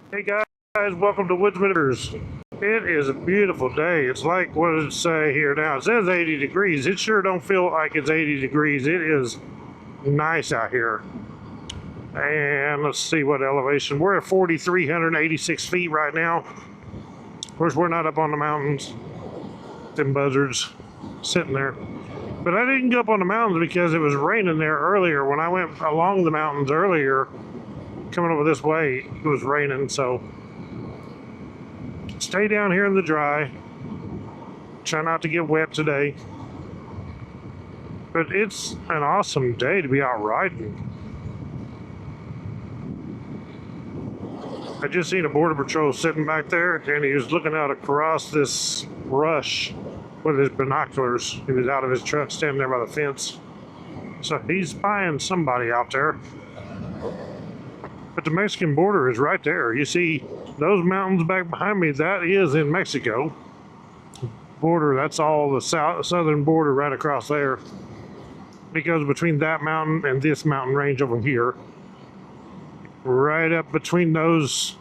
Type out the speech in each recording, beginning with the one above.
Hey guys, welcome to Woodzman Adventures. It is a beautiful day. It's like, what does it say here now? It says 80 degrees. It sure don't feel like it's 80 degrees. It is nice out here. And let's see what elevation. We're at 4,386 feet right now. Of course, we're not up on the mountains. Them buzzards sitting there. But I didn't go up on the mountains because it was raining there earlier. When I went along the mountains earlier, coming over this way, it was raining, so stay down here in the dry. Try not to get wet today. But it's an awesome day to be out riding. I just seen a border patrol sitting back there, and he was looking out across this brush with his binoculars. He was out of his truck standing there by the fence. So he's spying somebody out there. But the Mexican border is right there. You see those mountains back behind me, that is in Mexico. Border, that's all the southern border right across there. It goes between that mountain and this mountain range over here. Right up between those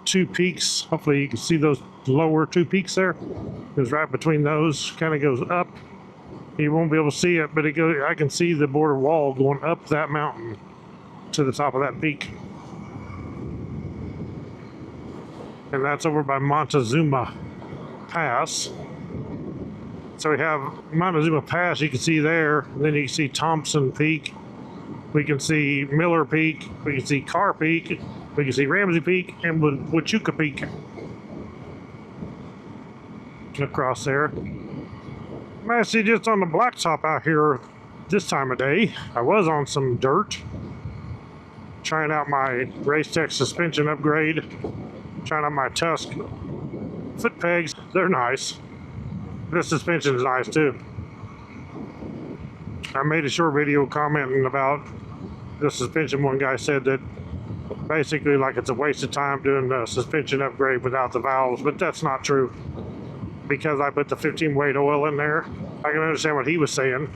two peaks. Hopefully you can see those lower two peaks there. It's right between those, kind of goes up. You won't be able to see it, but I can see the border wall going up that mountain to the top of that peak. And that's over by Montezuma Pass. So we have Montezuma Pass, you can see there. And then you can see Thompson Peak. We can see Miller Peak. We can see Carr Peak. We can see Ramsey Peak and Huachuca Peak. Across there. I'm actually just on the blacktop out here this time of day. I was on some dirt. Trying out my Race Tech suspension upgrade. Trying out my Tusk foot pegs. They're nice. The suspension is nice too. I made a short video commenting about the suspension. One guy said that basically like it's a waste of time doing the suspension upgrade without the valves, but that's not true. Because I put the 15 weight oil in there, I can understand what he was saying.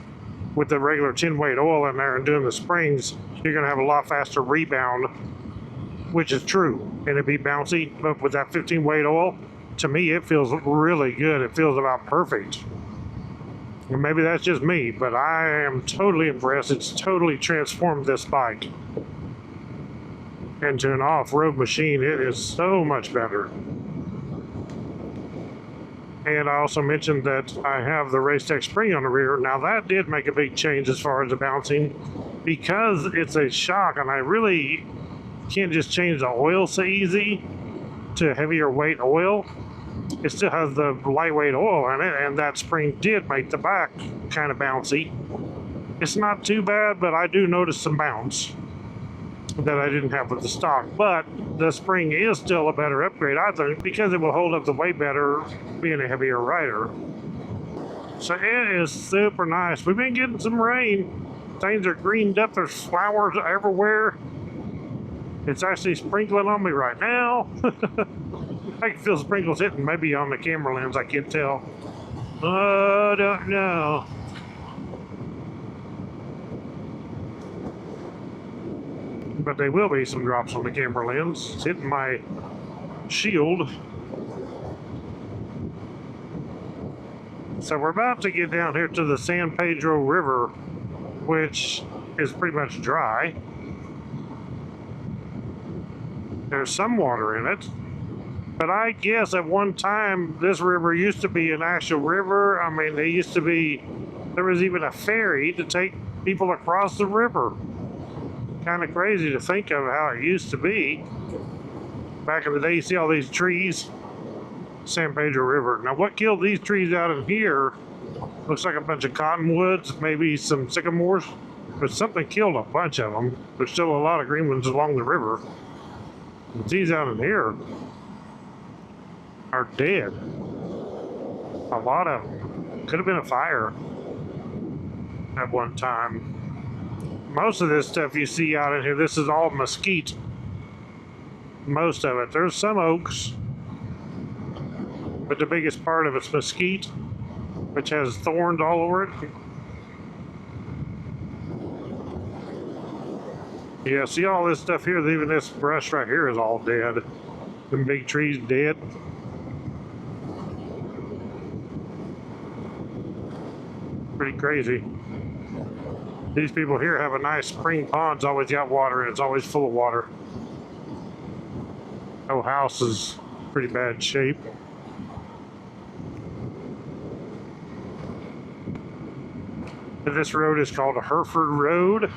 With the regular 10 weight oil in there and doing the springs, you're gonna have a lot faster rebound, which is true, and it'd be bouncy. But with that 15 weight oil, to me, it feels really good. It feels about perfect. And maybe that's just me, but I am totally impressed. It's totally transformed this bike into an off-road machine. It is so much better. And I also mentioned that I have the Race Tech spring on the rear. Now that did make a big change as far as the bouncing, because it's a shock and I really can't just change the oil so easy to heavier weight oil. It still has the lightweight oil in it, and that spring did make the back kind of bouncy. It's not too bad, but I do notice some bounce that I didn't have with the stock. But the spring is still a better upgrade, I think, because it will hold up the weight better being a heavier rider. So it is super nice. We've been getting some rain. Things are greened up. There's flowers everywhere. It's actually sprinkling on me right now. I can feel sprinkles hitting, maybe on the camera lens, I can't tell. I don't know. But there will be some drops on the camera lens. It's hitting my shield. So we're about to get down here to the San Pedro River, which is pretty much dry. There's some water in it. But I guess at one time this river used to be an actual river. I mean, there was even a ferry to take people across the river. Kind of crazy to think of how it used to be. Back in the day, you see all these trees. San Pedro River. Now what killed these trees out in here looks like a bunch of cottonwoods, maybe some sycamores, but something killed a bunch of them. There's still a lot of green ones along the river. But these out in here are dead. A lot of them. Could have been a fire at one time. Most of this stuff you see out in here, this is all mesquite. Most of it. There's some oaks, but the biggest part of it's mesquite, which has thorns all over it. Yeah, see all this stuff here, even this brush right here is all dead. Them big trees dead. Pretty crazy. These people here have a nice spring pond. It's always got water and it's always full of water. No house is pretty bad shape. And this road is called Hereford Road.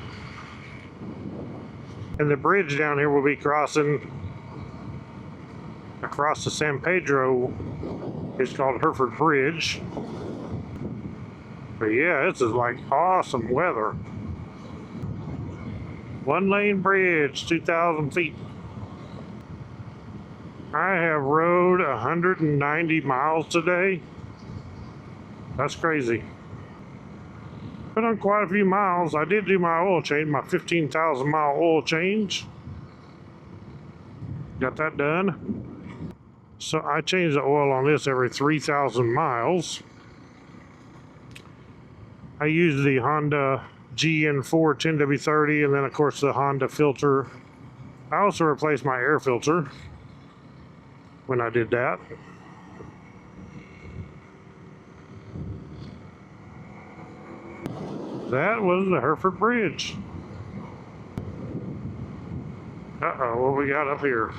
And the bridge down here will be crossing across the San Pedro. It's called Hereford Bridge. But yeah, this is like awesome weather. 1-lane bridge, 2,000 feet. I have rode 190 miles today. That's crazy. Been on quite a few miles. I did do my oil change, my 15,000 mile oil change. Got that done. So I change the oil on this every 3,000 miles. I use the Honda GN4 10W30 and then of course the Honda filter. I also replaced my air filter when I did that. That was the Hereford Bridge. Uh-oh, what we got up here?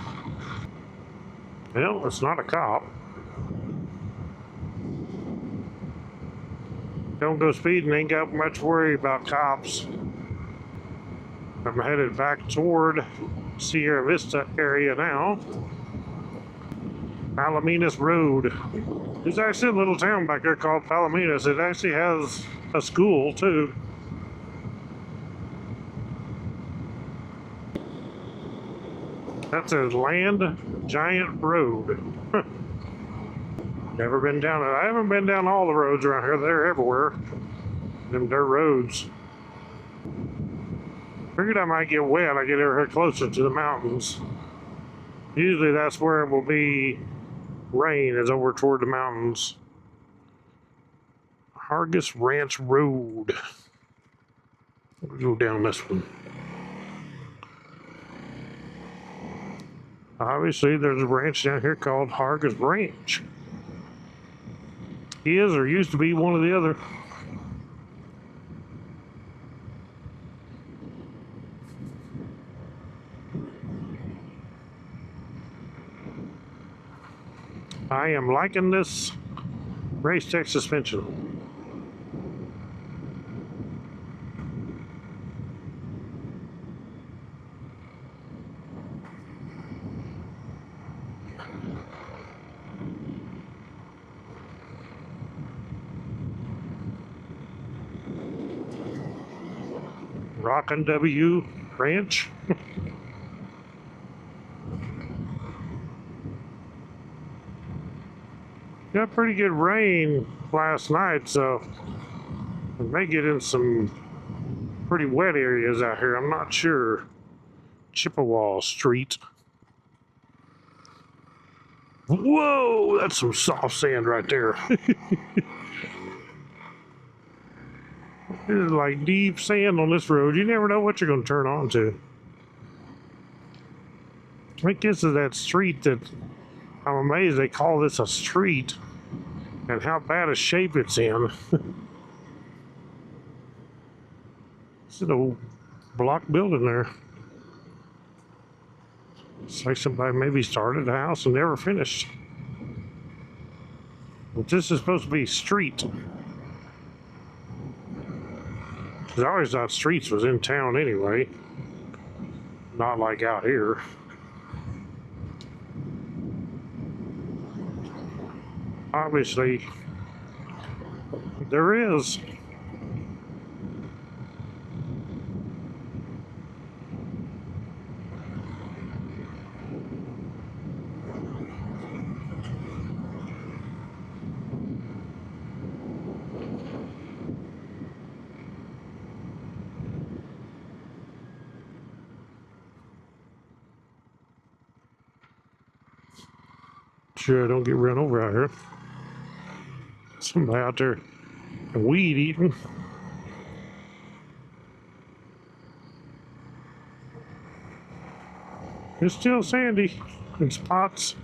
Well, it's not a cop. Don't go speeding, ain't got much worry about cops. I'm headed back toward Sierra Vista area now. Palominas Road. There's actually a little town back there called Palominas. It actually has a school too. That's a Land Giant Road. Never been down it. I haven't been down all the roads around here. They're everywhere. Them dirt roads. Figured I might get wet. I get over here closer to the mountains. Usually that's where it will be rain, is over toward the mountains. Hargis Ranch Road. We'll go down this one. Obviously, there's a ranch down here called Hargis Ranch. Is or used to be one or the other. I am liking this race tech suspension. Rockin' W Ranch. Got pretty good rain last night, so we may get in some pretty wet areas out here. I'm not sure. Chippewa Street. Whoa, that's some soft sand right there. There's like deep sand on this road. You never know what you're going to turn onto. I think this is that street that I'm amazed they call this a street and how bad a shape it's in. It's an old block building there. It's like somebody maybe started a house and never finished. But this is supposed to be street. I always thought streets was in town anyway. Not like out here. Obviously, there is. Sure, don't get run over out here. Somebody out there weed eating. It's still sandy. in spots.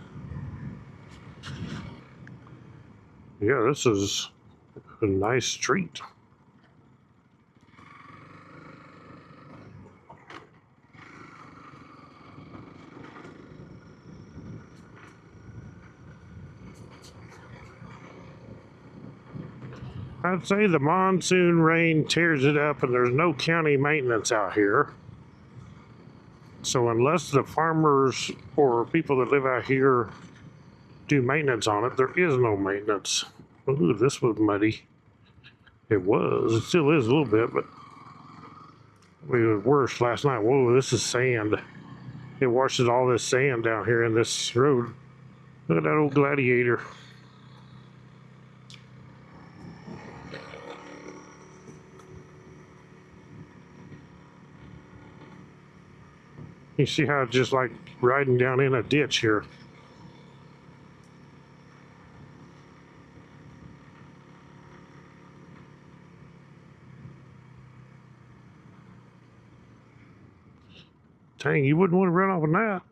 Yeah, this is a nice street. I'd say the monsoon rain tears it up and there's no county maintenance out here. So unless the farmers or people that live out here do maintenance on it, there is no maintenance. Ooh, this was muddy. It was. It still is a little bit, but it was worse last night. Whoa, this is sand. It washes all this sand down here in this road. Look at that old Gladiator. You see how it's just like riding down in a ditch here. Dang, you wouldn't want to run off on that.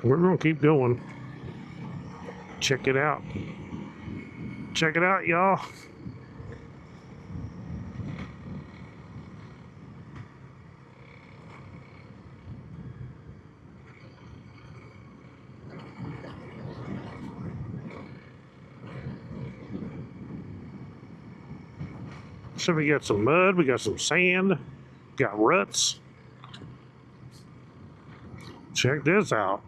We're going to keep going. Check it out. Check it out, y'all. So we got some mud, we got some sand, got ruts. Check this out.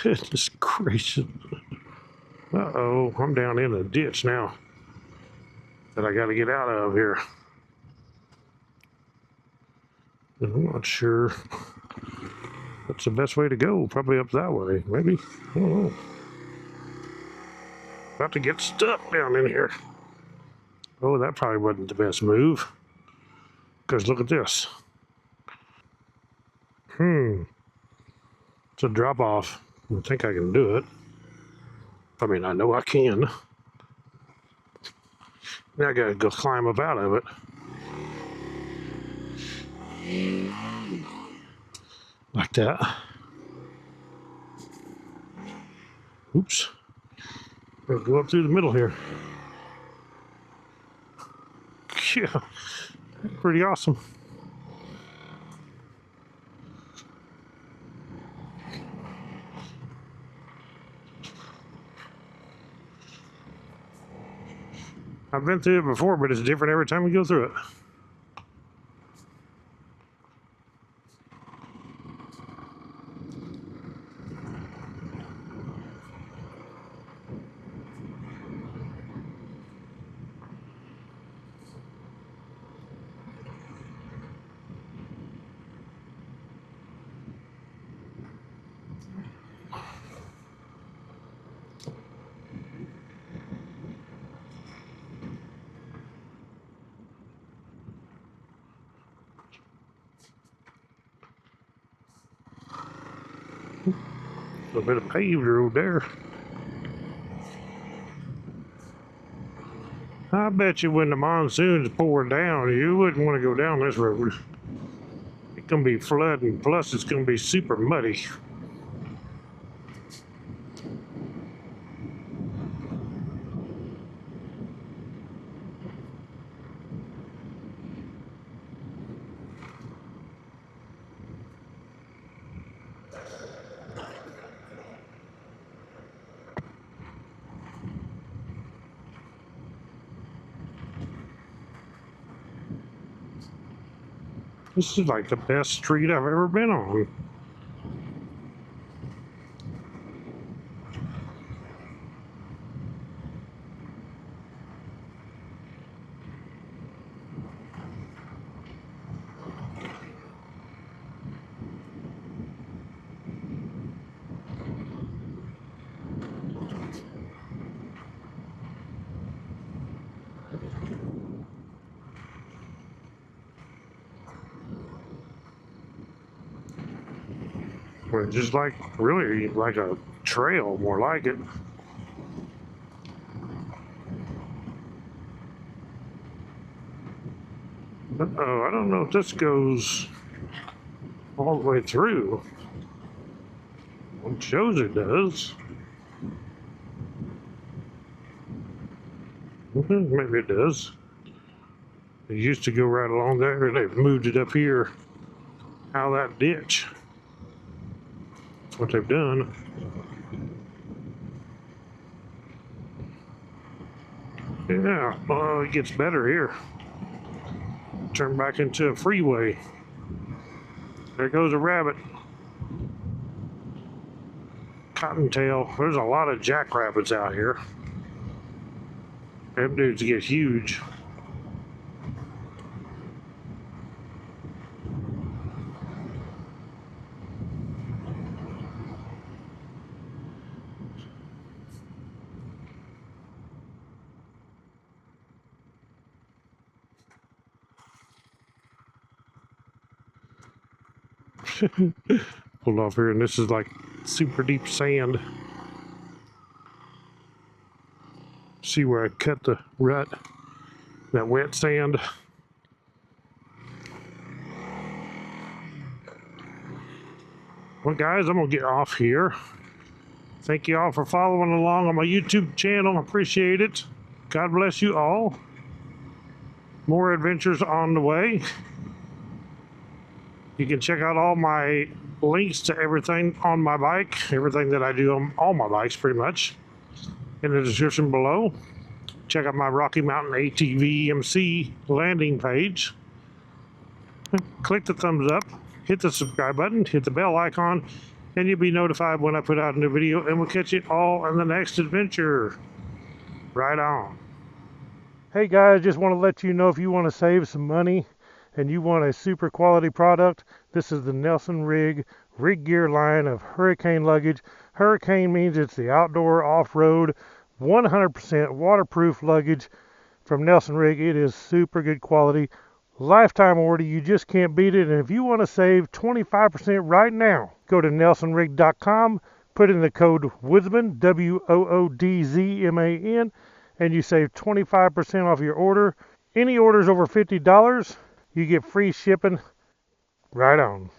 Goodness gracious. Uh-oh, I'm down in a ditch now that I got to get out of here. I'm not sure what's the best way to go. Probably up that way, maybe. I don't know. About to get stuck down in here. Oh, that probably wasn't the best move. Because look at this. It's a drop off. I think I can do it. I mean, I know I can. Now I gotta go climb up out of it. Like that. Oops. We'll go up through the middle here. Yeah, pretty awesome. I've been through it before, but it's different every time we go through it. A little bit of paved road there. I bet you when the monsoon's pouring down, you wouldn't want to go down this road. It's gonna be flooding, plus it's gonna be super muddy. This is like the best street I've ever been on. Just like, really, like a trail, more like it. Uh-oh, I don't know if this goes all the way through. Well, it shows it does. Maybe it does. It used to go right along there, and they've moved it up here out of that ditch. That's what they've done. Yeah, well, it gets better here. Turn back into a freeway. There goes a rabbit. Cottontail. There's a lot of jackrabbits out here. Them dudes get huge. Pulled off here, and this is like super deep sand. See where I cut the rut? That wet sand. Well, guys, I'm gonna get off here. Thank you all for following along on my YouTube channel. Appreciate it. God bless you all. More adventures on the way. You can check out all my links to everything on my bike, everything that I do on all my bikes pretty much, in the description below. Check out my Rocky Mountain ATV MC landing page. Click the thumbs up, hit the subscribe button, hit the bell icon, and you'll be notified when I put out a new video, and we'll catch you all in the next adventure. Right on. Hey guys, just want to let you know, if you want to save some money and you want a super quality product, this is the Nelson Rigg Gear line of hurricane luggage. Hurricane means it's the outdoor, off-road, 100% waterproof luggage from Nelson Rigg. It is super good quality. Lifetime order, you just can't beat it. And if you want to save 25% right now, go to nelsonrig.com, put in the code Woodzman, WOODZMAN, and you save 25% off your order. Any orders over $50, you get free shipping. Right on.